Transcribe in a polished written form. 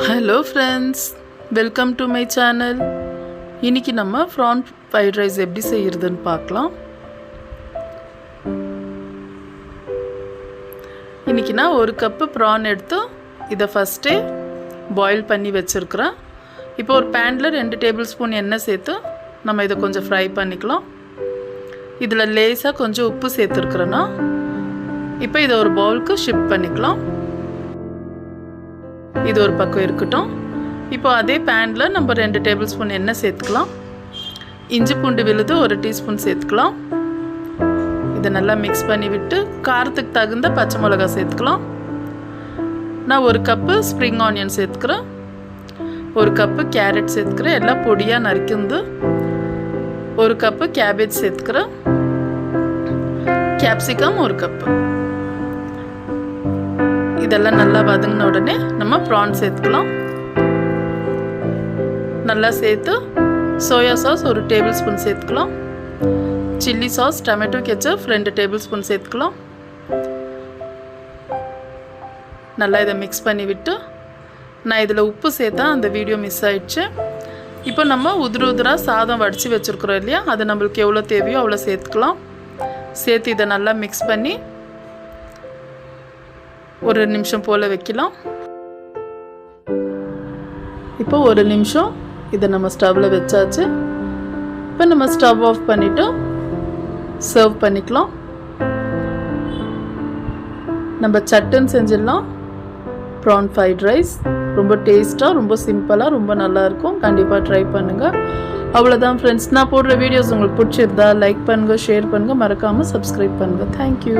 Hello friends, welcome to my channel. இன்னைக்கு நம்ம prawn fried rice எப்படி செய்யறதுன்னு பார்க்கலாம். இன்னைக்கு நான் ஒரு கப் prawn எடுத்து இத ஃபர்ஸ்ட் பாயில் பண்ணி வச்சிருக்கேன். இப்போ ஒரு panல 2 டேபிள்ஸ்பூன் எண்ணெய் சேர்த்து நம்ம இத கொஞ்சம் ஃப்ரை பண்ணிக்கலாம். இதுல லேசா கொஞ்சம் உப்பு சேர்த்திருக்கேனா. இப்போ இத ஒரு பவுலுக்கு ஷிஃப்ட் பண்ணிக்கலாம். இது ஒரு பக்கம் இருக்கட்டும். இப்போ அதே panல நம்ம 2 டேபிள்ஸ்பூன் எண்ணெய் சேர்த்துக்கலாம். இஞ்சி பூண்டு விழுது 1 டீஸ்பூன் சேர்த்துக்கலாம். இத நல்லா mix பண்ணி விட்டு காரத்துக்கு தகுந்த பச்சை மிளகாய் சேர்த்துக்கலாம். நான் 1 கப் ஸ்ப்ரிங் ஆனியன் சேர்த்துக்கிறேன். 1 கப் கேரட் சேர்த்துக்கிறேன். எல்லாம் பொடியா நறுக்கிந்து 1 கப் cabbage சேர்த்துக்கிறேன். capsicum 1 cup. இதெல்லாம் நல்லா வதங்கின உடனே நம்ம prawn சேர்த்துக்கலாம். நல்லா சேர்த்து soya sauce 1 டேபிள்ஸ்பூன் சேர்த்துக்கலாம். chilli sauce tomato ketchup 2 tablespoon சேர்த்துக்கலாம். நல்லா இத mix பண்ணி விட்டு நான் இதல உப்பு சேர்த்தா அந்த வீடியோ மிஸ் ஆயிடுச்சு. இப்போ நம்ம உதுரா சாதம் வடிச்சு வச்சிருக்கோம் இல்லையா, அது நமக்கு எவ்வளவு தேவையோ அவ்வளவு சேர்த்துக்கலாம். சேர்த்து இத நல்லா mix பண்ணி ஒரு நிமிஷம் போல வைக்கலாம். இப்போ ஒரு நிமிஷம் இத நம்ம ஸ்டவ்ல வெச்சாச்சு. இப்போ நம்ம ஸ்டவ் ஆஃப் பண்ணிட்டு சர்வ் பண்ணிக்கலாம். நம்ம சட்டன் செஞ்சிடலாம். prawn fried rice ரொம்ப டேஸ்டா, ரொம்ப சிம்பிளா, ரொம்ப நல்லா இருக்கும். கண்டிப்பா ட்ரை பண்ணுங்க. அவ்வளவுதான் फ्रेंड्स. நான் போடுற வீடியோஸ் உங்களுக்கு பிடிச்சிருந்தா லைக் பண்ணுங்க, ஷேர் பண்ணுங்க, மறக்காம Subscribe பண்ணுங்க. Thank you.